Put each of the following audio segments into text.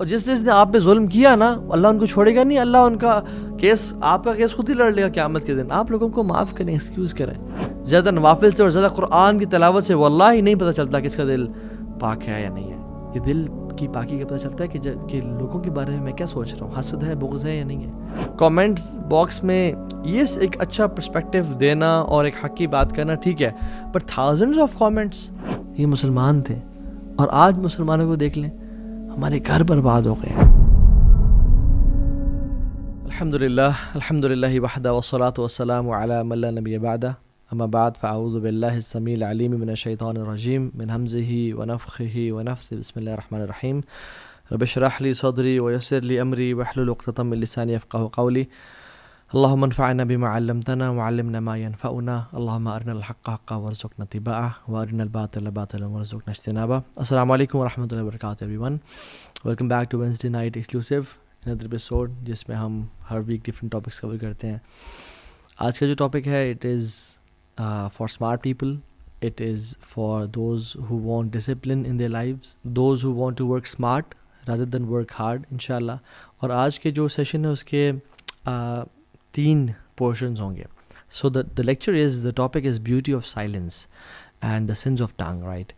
اور جس نے آپ پہ ظلم کیا نا، اللہ ان کو چھوڑے گا نہیں، اللہ ان کا کیس، آپ کا کیس خود ہی لڑ لے گا قیامت کے دن. آپ لوگوں کو معاف کریں، ایکسکیوز کریں. زیادہ نوافل سے اور زیادہ قرآن کی تلاوت سے واللہ ہی نہیں پتہ چلتا کس کا دل پاک ہے یا نہیں ہے. یہ دل کی پاکی کا پتہ چلتا ہے کہ لوگوں کے بارے میں میں کیا سوچ رہا ہوں، حسد ہے، بغض ہے یا نہیں ہے. کامنٹ باکس میں یہ ایک اچھا پرسپیکٹیو دینا اور ایک حق کی بات کرنا ٹھیک ہے، بٹ تھاؤزنڈز آف کامنٹس. یہ مسلمان تھے اور آج مسلمانوں کو دیکھ لیں، ہمارے گھر برباد ہو گئے ہیں. الحمدللہ وحدہ والصلاة والسلام علی من لا نبی بعدہ، اما بعد فاعوذ باللہ السمیع العلیم من الشیطان الرجیم من ہمزہ ونفخہ ونفثہ. بسم اللہ الرحمن الرحیم. رب اشرح لی صدری ویسر لی امری واحلل عقدۃ من لسانی یفقہوا قولی. اللہم انفعنا بما علمتنا وعلمنا ما ينفعنا. اللہم ارنا الحق حقا وارزقنا اتباعہ وارنا الباطل باطلا وارزقنا اجتنابہ. السلام علیکم ورحمۃ اللہ وبرکاتہ everyone. Welcome back to Wednesday night exclusive another episode جس میں ہم ہر ویک ڈفرینٹ ٹاپکس کور کرتے ہیں. آج کا جو ٹاپک ہے it is for smart people. It is for those who want discipline in their lives, those who want to work smart rather than work hard انشاءاللہ. اور آج کے جو سیشن ہے اس کے 3 پورشنز ہوں گے. سو the lecture is, the topic is beauty of silence and the sins of tongue, right?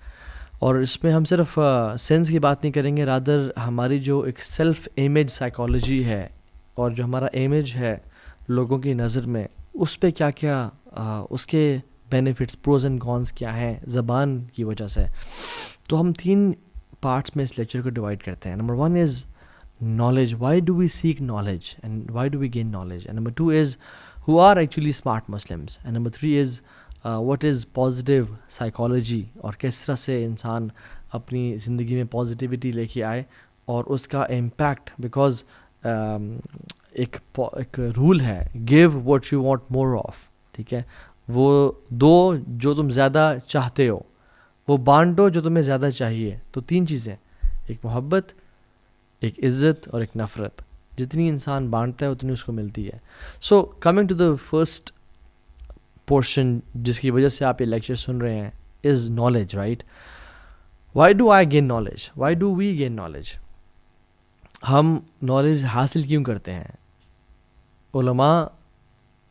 اور اس میں ہم صرف سینس کی بات نہیں کریں گے، رادر ہماری جو ایک سیلف امیج سائیکالوجی ہے اور جو ہمارا امیج ہے لوگوں کی نظر میں، اس پہ کیا کیا اس کے بینیفٹس، پروز اینڈ کونس کیا ہیں زبان کی وجہ سے. تو ہم 3 پارٹس میں اس لیکچر کو ڈیوائڈ کرتے ہیں. Number 1 is knowledge. Why do we seek knowledge and why do we gain knowledge? And number 2 is who are actually smart Muslims. And number 3 is what is positive psychology اور کس طرح سے انسان اپنی زندگی میں پازیٹیوٹی لے کے آئے اور اس کا امپیکٹ. بیکاز ایک رول ہے give what you want more of. ٹھیک ہے، وہ دو جو تم زیادہ چاہتے ہو، وہ بانٹو جو تمہیں زیادہ چاہیے. تو 3 چیزیں، ایک محبت، ایک عزت اور ایک نفرت. جتنی انسان بانٹتا ہے اتنی اس کو ملتی ہے. So coming to the first portion جس کی وجہ سے آپ یہ لیکچر سن رہے ہیں is knowledge, right? Why do I gain knowledge? Why do we gain knowledge? ہم نالج حاصل کیوں کرتے ہیں؟ علماء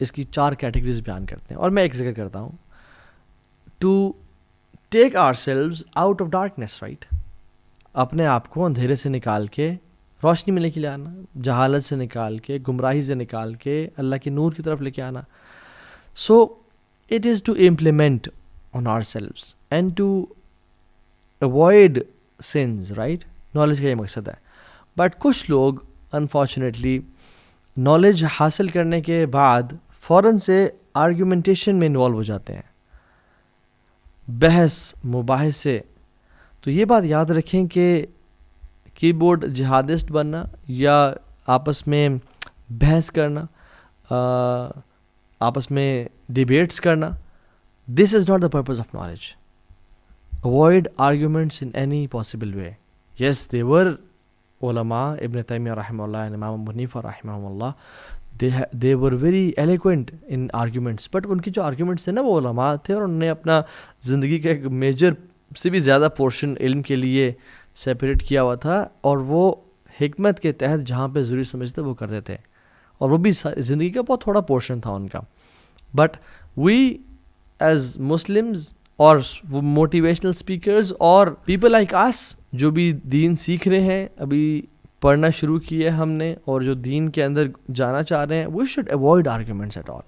اس کی 4 کیٹیگریز بیان کرتے ہیں اور میں ایک ذکر کرتا ہوں. To take ourselves out of darkness, right? اپنے آپ کو اندھیرے سے نکال کے روشنی میں لے کے آنا، جہالت سے نکال کے، گمراہی سے نکال کے اللہ کے نور کی طرف لے کے آنا. So it is to implement on ourselves and to avoid sins, right? Knowledge کا یہ مقصد ہے. بٹ کچھ لوگ انفارچونیٹلی نالج حاصل کرنے کے بعد فوراً سے آرگیومنٹیشن میں انوالو ہو جاتے ہیں، بحث مباحثے. تو یہ بات یاد رکھیں کہ کی بورڈ جہادسٹ بننا یا آپس میں بحث کرنا، آپس میں ڈیبیٹس کرنا، this is not the purpose of knowledge. Avoid arguments in any possible way. Yes there were علماء، ابن تیمیہ رحمہ اللہ، امام ابو حنیفہ رحمہ اللہ، they were very eloquent in arguments. But ان کی جو آرگیومنٹس تھے نا وہ علماء تھے اور انہوں نے اپنا زندگی کا ایک میجر سے بھی زیادہ پورشن علم کے لیے سیپریٹ کیا ہوا تھا، اور وہ حکمت کے تحت جہاں پہ ضروری سمجھتے وہ کرتے تھے، اور وہ بھی زندگی کا بہت تھوڑا پورشن تھا ان کا. بٹ وی ایز مسلمز اور موٹیویشنل اسپیکرز اور پیپل لائک اس جو بھی دین سیکھ رہے ہیں، ابھی پڑھنا شروع کیا ہے ہم نے، اور جو دین کے اندر جانا چاہ رہے ہیں، we should avoid arguments at all.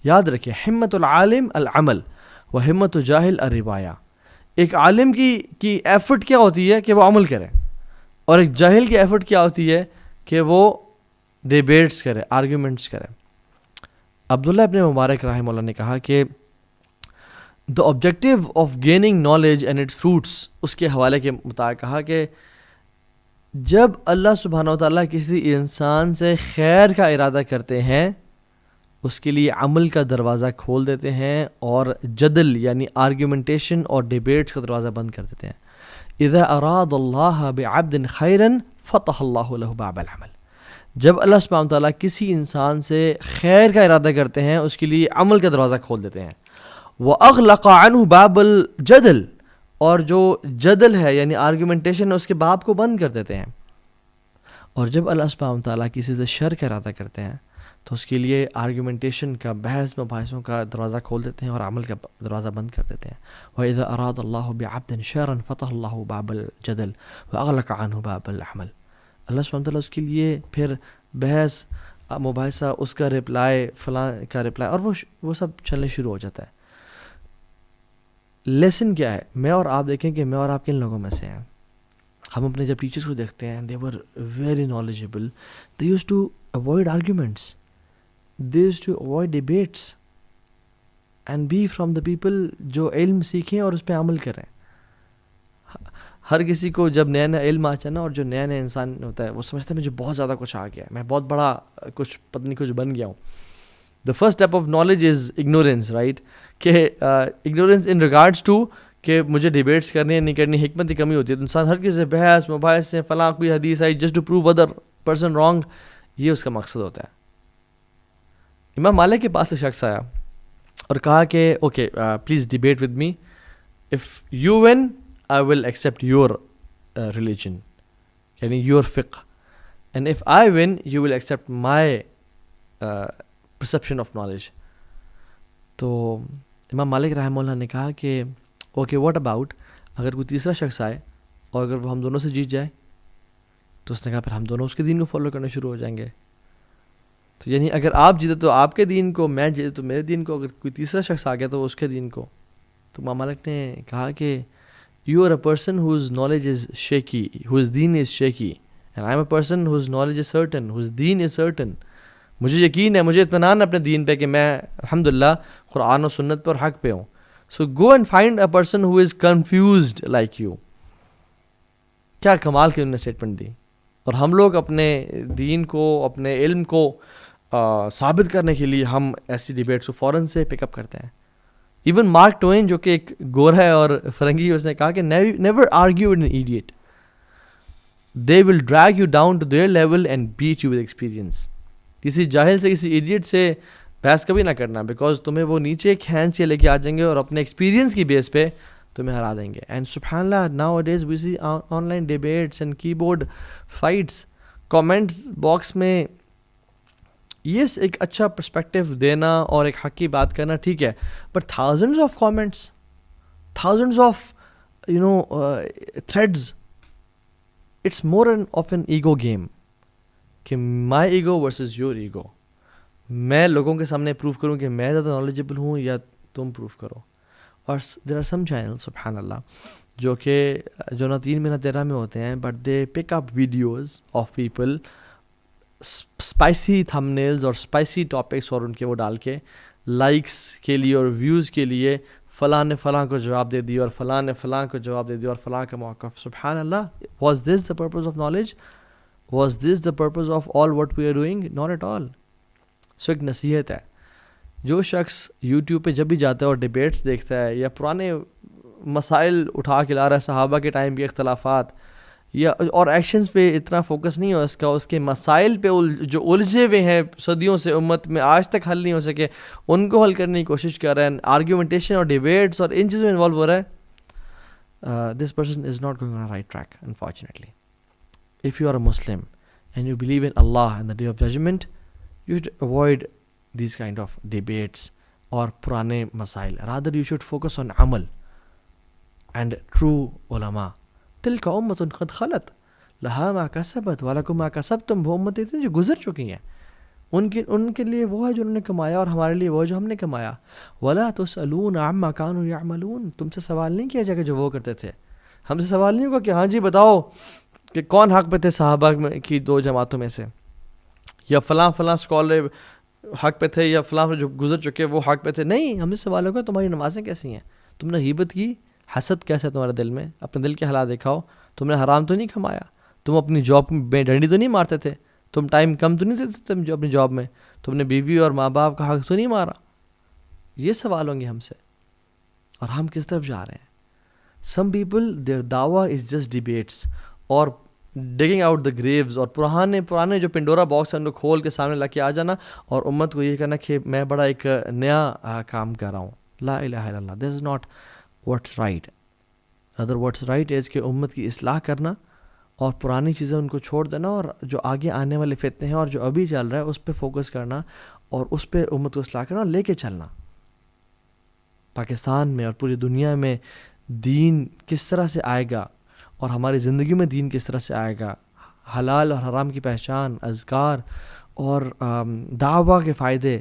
یاد رکھیں، ہمت العالم العمل و ہمت الجاہل الروایہ. ایک عالم کی ایفرٹ کیا ہوتی ہے کہ وہ عمل کرے، اور ایک جاہل کی ایفرٹ کیا ہوتی ہے کہ وہ ڈیبیٹس کرے، آرگیومنٹس کرے. عبداللہ ابن مبارک رحمہ اللہ نے کہا کہ the objective of gaining knowledge and its fruits, اس کے حوالے کے مطابق کہا کہ جب اللہ سبحانہ و تعالیٰ کسی انسان سے خیر کا ارادہ کرتے ہیں، اس کے لیے عمل کا دروازہ کھول دیتے ہیں اور جدل یعنی آرگیومنٹیشن اور ڈیبیٹس کا دروازہ بند کر دیتے ہیں. اذا اراد اللہ بعبد خیرا فتح اللہ له باب العمل. جب اللہ سبحانہ و تعالیٰ کسی انسان سے خیر کا ارادہ کرتے ہیں، اس کے لیے عمل کا دروازہ کھول دیتے ہیں. وَأَغْلَقَ عَنْهُ بَابَ الْجَدَلِ، اور جو جدل ہے یعنی آرگیومنٹیشن ہے اس کے باب کو بند کر دیتے ہیں. اور جب اللہ سبحانہ تعالیٰ کسی سے شر کا ارادہ کرتے ہیں تو اس کے لیے آرگیومنٹیشن کا، بحث مباحثوں کا دروازہ کھول دیتے ہیں اور عمل کا دروازہ بند کر دیتے ہیں. وَإِذَا أَرَادَ اللَّهُ بِعَبْدٍ شَرًا فَتَحَ اللَّهُ بَابَ الْجَدَلِ وَأَغْلَقَ عَنْهُ بَابَ الْعَمَلِ. اللہ سبحانہ تعالیٰ اس کے لیے پھر بحث مباحثہ، اس کا رپلائی، فلاں کا رپلائی، اور وہ سب چلنے شروع ہو جاتا ہے. لیسن کیا ہے؟ میں اور آپ دیکھیں کہ میں اور آپ کن لوگوں میں سے ہیں. ہم اپنے جب ٹیچرس کو دیکھتے ہیں، they were very knowledgeable, they used to avoid arguments, they used to avoid debates and be from the people جو علم سیکھیں اور اس پہ عمل کریں. ہر کسی کو جب نیا نیا علم آتا ہے نا، اور جو نیا نیا انسان ہوتا ہے وہ سمجھتا ہے مجھے بہت زیادہ کچھ آ گیا ہے، میں بہت بڑا کچھ پتہ نہیں کچھ بن گیا ہوں. The first step of knowledge is ignorance, right? کہ ignorance in regards to کہ مجھے ڈیبیٹس کرنی ہے نہیں کرنی، حکمت کی کمی ہوتی ہے. تو انسان ہر کسی سے بحث مباحث سے، فلاں کوئی حدیث آئی just to prove other person wrong, یہ اس کا مقصد ہوتا ہے. امام مالک کے پاس ایک شخص آیا اور کہا کہ okay please debate with me, if you one I will accept your religion یعنی یور فقہ، and if I one you will accept my perception of knowledge. تو امام مالک رحمہ اللہ نے کہا کہ اوکے واٹ اباؤٹ اگر کوئی تیسرا شخص آئے اور اگر وہ ہم دونوں سے جیت جائے؟ تو اس نے کہا پھر ہم دونوں اس کے دین کو فالو کرنا شروع ہو جائیں گے. تو یعنی اگر آپ جیتے تو آپ کے دین کو، میں جیتے تو میرے دین کو، اگر کوئی تیسرا شخص آ گیا تو اس کے دین کو. تو امام مالک نے کہا کہ you are a person whose knowledge is shaky, whose دین is shaky, and I am a person whose knowledge is certain, whose دین از سرٹن. مجھے یقین ہے، مجھے اطمینان ہے اپنے دین پہ کہ میں الحمدللہ قرآن و سنت پر حق پہ ہوں. So go and find a person who is confused like you. کیا کمال کی انہوں نے اسٹیٹمنٹ دی. اور ہم لوگ اپنے دین کو، اپنے علم کو ثابت کرنے کے لیے ہم ایسی ڈیبیٹس کو فوراً سے پک اپ کرتے ہیں. ایون مارک ٹوین جو کہ ایک گورا ہے اور فرنگی، اس نے کہا کہ never argue with an idiot. They will drag you down to their level and beat you with experience. کسی جاہل سے، کسی ایڈیٹ سے بحث کبھی نہ کرنا، بیکاز تمہیں وہ نیچے کھینچ کے لے کے آ جائیں گے اور اپنے ایکسپیرینس کی بیس پہ تمہیں ہرا دیں گے. اینڈ سبحان اللہ now it is we see online debates and keyboard fights. Comments box میں یس ایک اچھا پرسپیکٹیو دینا اور ایک حق کی بات کرنا ٹھیک ہے، but thousands of comments, thousands of threads, it's more of an ego game کہ my ego versus your ego. میں لوگوں کے سامنے پروف کروں کہ میں زیادہ نالجبل ہوں یا تم پروف کرو. اور دیر آر سم چینل سبحان اللہ جو نہ 3 میں نہ 13 میں ہوتے ہیں، but they pick up videos of people, spicy thumbnails اور اسپائسی ٹاپکس، اور ان کے وہ ڈال کے لائکس کے لیے اور ویوز کے لیے فلاں نے فلاں کو جواب دے دیا اور فلاں نے فلاں کو جواب دے دیا اور فلاں کا موقف. سبحان اللہ، was this the purpose of knowledge? Was this the purpose of all what we are doing? Not at all. So ایک نصیحت ہے، جو شخص یوٹیوب پہ جب بھی جاتا ہے اور ڈیبیٹس دیکھتا ہے یا پرانے مسائل اٹھا کے لا رہا ہے، صحابہ کے ٹائم کے اختلافات یا اور ایکشنز پہ اتنا فوکس نہیں ہو اس کے مسائل پہ جو الجھے ہوئے ہیں صدیوں سے امت میں آج تک حل نہیں ہو سکے، ان کو حل کرنے کی کوشش کر رہا ہے، آرگیومنٹیشن اور ڈیبیٹس اور ان چیزوں میں انوالو ہو رہا ہے، this person is not going on right track unfortunately. If you are a Muslim and you believe in Allah and the day of judgement, you should avoid these kind of debates اور پرانے مسائل. rather you should focus on عمل and true علماء. تلک امت قد خلت لہا ما کسبت ولکم ما کسبتم. وہ امتیں تھیں جو گزر چکی ہیں، ان کے لیے وہ ہے جو انہوں نے کمایا اور ہمارے لیے وہ جو ہم نے کمایا. ولا تسألون عما كانوا يعملون. تم سے سوال نہیں کیا جائے گا جو وہ کرتے تھے. ہم سے سوال نہیں ہوگا کہ ہاں جی بتاؤ کہ کون حق پہ تھے صحابہ کی 2 جماعتوں میں سے، یا فلاں اسکالر حق پہ تھے، یا فلاں جو گزر چکے وہ حق پہ تھے. نہیں، ہم سے سوال ہوگا تمہاری نمازیں کیسی ہیں، تم نے غیبت کی، حسد کیسا ہے تمہارے دل میں، اپنے دل کے حالات دکھاؤ. تم نے حرام تو نہیں کھمایا، تم اپنی جاب میں ڈنڈی تو نہیں مارتے تھے، تم ٹائم کم تو نہیں دیتے تم جو اپنی جاب میں، تم نے بیوی اور ماں باپ کا حق تو نہیں مارا. یہ سوال ہوں گے ہم سے. اور ہم کس طرف جا رہے ہیں؟ سم پیپل دیئر دعویٰ از جسٹ ڈیبیٹس اور ڈگنگ آؤٹ دا گریوز، اور پرانے جو پنڈورا باکس ہیں ان کو کھول کے سامنے لا کے آ جانا اور امت کو یہ کہنا کہ میں بڑا ایک نیا کام کر رہا ہوں. لا الہ الا اللہ، this is not what's right. Other what's right is کہ امت کی اصلاح کرنا اور پرانی چیزیں ان کو چھوڑ دینا, اور جو آگے آنے والے فتنے ہیں اور جو ابھی چل رہا ہے اس پہ فوکس کرنا, اور اس پہ امت کو اصلاح کرنا اور لے کے چلنا. پاکستان میں اور پوری دنیا میں دین کس طرح سے آئے گا اور ہماری زندگی میں دین کس طرح سے آئے گا, حلال اور حرام کی پہچان, اذکار اور دعویٰ کے فائدے,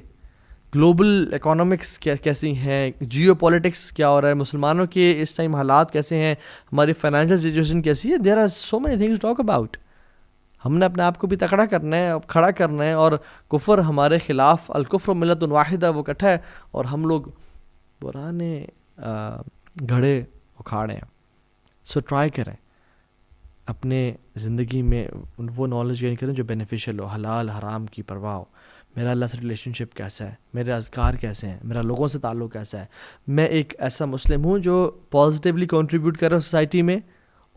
گلوبل اکانومکس کیسی ہیں, جیو پولیٹکس کیا ہو رہا ہے, مسلمانوں کے اس ٹائم حالات کیسے ہیں, ہماری فائنینشیل سچویشن کیسی ہے, there are so many things talk about. ہم نے اپنے آپ کو بھی تکڑا کرنا ہے, کھڑا کرنا ہے, اور کفر ہمارے خلاف, الکفر ملت واحدہ, وہ کٹھا ہے, اور ہم لوگ پرانے گھڑے اکھاڑے ہیں. سو ٹرائی کریں اپنے زندگی میں وہ نالج گین کریں جو بینیفیشیل ہو, حلال حرام کی پرواہ ہو. میرا اللہ سے ریلیشن شپ کیسا ہے, میرے اذکار کیسے ہیں, میرا لوگوں سے تعلق کیسا ہے, میں ایک ایسا مسلم ہوں جو پازیٹیولی کنٹریبیوٹ کر رہا ہوں سوسائٹی میں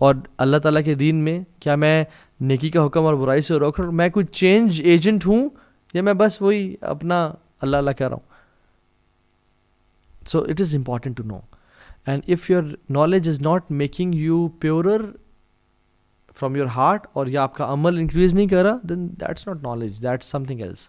اور اللہ تعالیٰ کے دین میں. کیا میں نیکی کا حکم اور برائی سے روک رہا ہوں, میں کوئی چینج ایجنٹ ہوں, یا میں بس وہی اپنا اللہ اللہ کہہ رہا ہوں. So it is important to know, and if your knowledge is not making you purer from your heart, اور یا آپ کا عمل انکریز نہیں کر رہا, then that's not knowledge, that's something else.